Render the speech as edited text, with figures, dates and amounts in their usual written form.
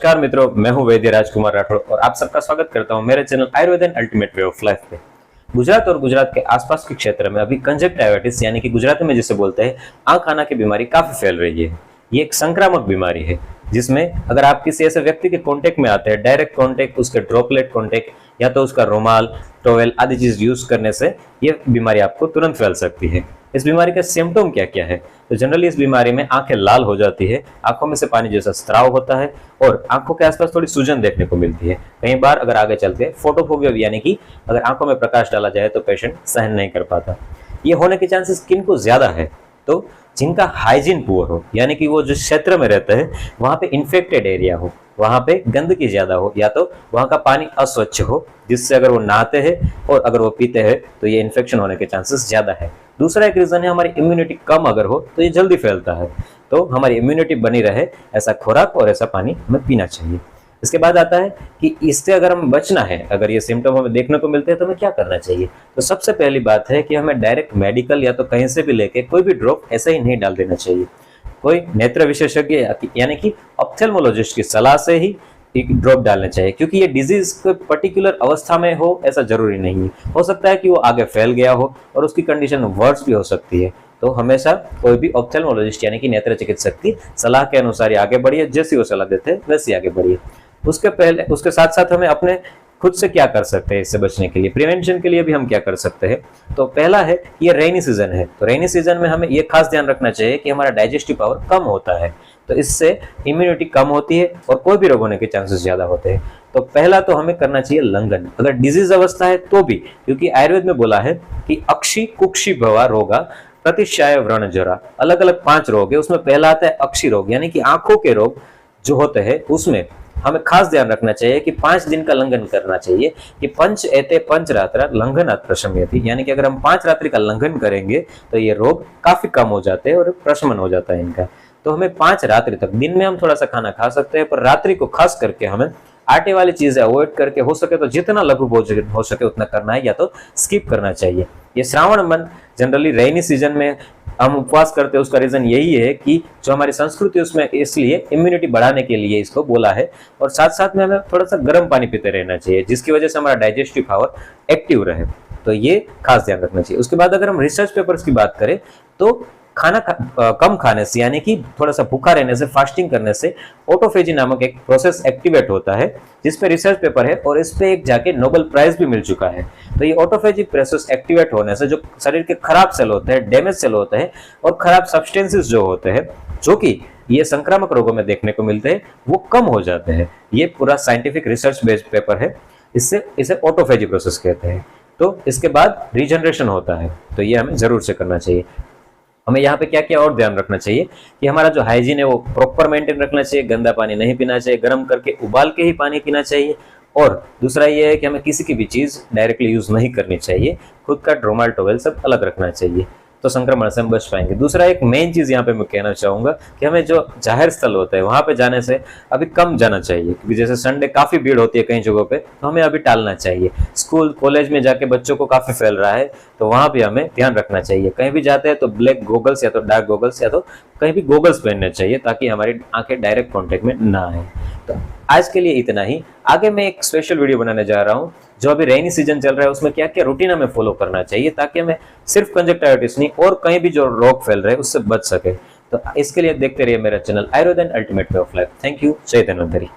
नमस्कार मित्रों, मैं हूं वैद्य राजकुमार राठौड़ और आप सबका स्वागत करता हूं मेरे channel Ayurveda and ultimate way of life पे। गुजरात और गुजरात के आसपास के क्षेत्र में अभी कंजक्टिवाइटिस यानी कि गुजराती में जिसे बोलते हैं आंख आना की बीमारी काफी फैल रही है। ये एक संक्रामक बीमारी है जिसमें अगर आप किसी ऐसे व्यक्ति के कांटेक्ट में आते हैं, डायरेक्ट कांटेक्ट, उसके ड्रॉपलेट कांटेक्ट या तो उसका रुमाल, टॉवेल आदि चीज यूज करने से ये बीमारी आपको तुरंत फैल सकती है। इस बीमारी का सिम्टम क्या क्या है? तो जनरली इस बीमारी में आंखें लाल हो जाती है, आंखों में से पानी जैसा स्त्राव होता है और आंखों के आसपास थोड़ी सूजन देखने को मिलती है। कई बार अगर आगे चलते फोटोफोबिया यानी कि अगर आंखों में प्रकाश डाला जाए तो पेशेंट सहन नहीं कर पाता। ये होने के चांसेस किन को ज्यादा है? तो जिनका हाइजीन पुअर हो, यानी कि वो जो क्षेत्र में रहते हैं वहां पे इन्फेक्टेड एरिया हो, वहां पे गंदगी ज्यादा हो, या तो वहां का पानी अस्वच्छ हो जिससे अगर वो नहाते हैं और अगर वो पीते हैं तो ये इन्फेक्शन होने के चांसेस ज्यादा है। दूसरा एक रीजन है हमारी इम्यूनिटी कम अगर हो तो ये जल्दी फैलता है। तो हमारी इम्यूनिटी बनी रहे ऐसा खुराक और ऐसा पानी हमें पीना चाहिए। इसके बाद आता है कि इससे अगर हम बचना है, अगर ये सिम्टम हमें देखने को मिलते हैं तो हमें क्या करना चाहिए। तो सबसे पहली बात है कि हमें डायरेक्ट मेडिकल या तो कहीं से भी लेके कोई भी ड्रॉप ऐसे ही नहीं डाल देना चाहिए। कोई नेत्र विशेषज्ञ यानी कि ऑप्थेल्मोलॉजिस्ट की सलाह से ही एक ड्रॉप डालना चाहिए, क्योंकि ये डिजीज कोई पर्टिकुलर अवस्था में हो ऐसा जरूरी नहीं है। हो सकता है कि वो आगे फैल गया हो और उसकी कंडीशन वर्स भी हो सकती है। तो हमेशा कोई भी ऑप्थेल्मोलॉजिस्ट यानी कि नेत्र चिकित्सक की सलाह के अनुसार ही आगे बढ़िए, जैसी वो सलाह देते हैं वैसे आगे बढ़िए। उसके साथ साथ हमें अपने खुद से क्या कर सकते हैं इससे बचने के लिए, प्रिवेंशन के लिए भी हम क्या कर सकते हैं। तो पहला है कि ये रेनी सीजन है, तो रेनी सीजन में हमें ये खास ध्यान रखना चाहिए कि हमारा डाइजेस्टिव पावर कम होता है, तो इससे इम्यूनिटी कम होती है और कोई भी रोग होने के चांसेस ज्यादा होते हैं। तो पहला तो हमें करना चाहिए लंघन, अगर डिजीज अवस्था है तो भी, क्योंकि आयुर्वेद में बोला है कि अक्षी कुक्षी भवा रोगा प्रतिशाय व्रण जरा, अलग अलग 5 रोग है, उसमें पहला आता है अक्षी रोग यानी कि आंखों के रोग जो होते हैं उसमें हमें खास ध्यान रखना चाहिए कि 5 दिन का लंघन करना चाहिए कि पंच एते पंच रात्रा लंघनात् प्रशम्यति, यानी कि अगर हम 5 रात्रि का लंघन करेंगे तो ये रोग काफी कम हो जाते हैं और प्रशमन हो जाता है इनका। तो हमें 5 रात्रि तक, दिन में हम थोड़ा सा खाना खा सकते हैं पर रात्रि को खास करके हमें आटे वाली चीजें अवॉइड करके हो सके तो जितना लघु भोजन हो सके उतना करना है या तो स्किप करना चाहिए। ये Shravan month generally rainy season में हम उपवास करते हैं, उसका रीजन यही है कि जो हमारी संस्कृति उसमें इसलिए इम्यूनिटी बढ़ाने के लिए इसको बोला है। और साथ साथ में हमें थोड़ा सा गर्म पानी पीते रहना चाहिए जिसकी वजह से हमारा डाइजेस्टिव पावर एक्टिव रहे, तो ये खास ध्यान रखना चाहिए। उसके बाद अगर हम रिसर्च पेपर्स की बात करें तो खाना कम खाने से यानी कि थोड़ा सा भूखा रहने से, फास्टिंग करने से ऑटोफेजी नामक एक प्रोसेस एक्टिवेट होता है जिस पे रिसर्च पेपर है और इस पे एक जाके नोबेल प्राइज भी मिल चुका है। तो ये ऑटोफेजी प्रोसेस एक्टिवेट होने से जो शरीर के खराब सेल होते हैं, डैमेज सेल होते हैं और खराब सब्सटेंसेस जो होते हैं जो कि ये संक्रामक रोगों में देखने को मिलते हैं वो कम हो जाते हैं। ये पूरा साइंटिफिक रिसर्च बेस्ड पेपर है, इसे ऑटोफेजी प्रोसेस कहते हैं। तो इसके बाद रीजनरेशन होता है, तो ये हमें जरूर से करना चाहिए। हमें यहाँ पे क्या क्या और ध्यान रखना चाहिए कि हमारा जो हाइजीन है वो प्रॉपर मेंटेन रखना चाहिए, गंदा पानी नहीं पीना चाहिए, गर्म करके उबाल के ही पानी पीना चाहिए। और दूसरा ये है कि हमें किसी की भी चीज डायरेक्टली यूज नहीं करनी चाहिए, खुद का रुमाल टॉवेल सब अलग रखना चाहिए, तो संक्रमण से हम बच पाएंगे। दूसरा एक मेन चीज यहाँ पे मैं कहना चाहूंगा कि हमें जो जाहिर स्थल होता है वहां पे जाने से अभी कम जाना चाहिए, क्योंकि जैसे संडे काफी भीड़ होती है कई जगहों पे, तो हमें अभी टालना चाहिए। स्कूल कॉलेज में जाके बच्चों को काफी फैल रहा है तो वहां भी हमें ध्यान रखना चाहिए। कहीं भी जाते हैं तो ब्लैक गोगल्स या तो डार्क गोगल्स या तो कहीं भी गोगल्स पहनने चाहिए ताकि हमारी आंखें डायरेक्ट कॉन्टेक्ट में ना आए। तो आज के लिए इतना ही। आगे मैं एक स्पेशल वीडियो बनाने जा रहा हूँ जो अभी रेनी सीजन चल रहा है उसमें क्या क्या रूटीन हमें फॉलो करना चाहिए ताकि हमें सिर्फ कंजक्टिवाइटिस नहीं और कहीं भी जो रोग फैल रहे हैं उससे बच सके। तो इसके लिए देखते रहिए मेरा channel Ayurveda and ultimate way of life. Thank you. जय धन्वंतरी।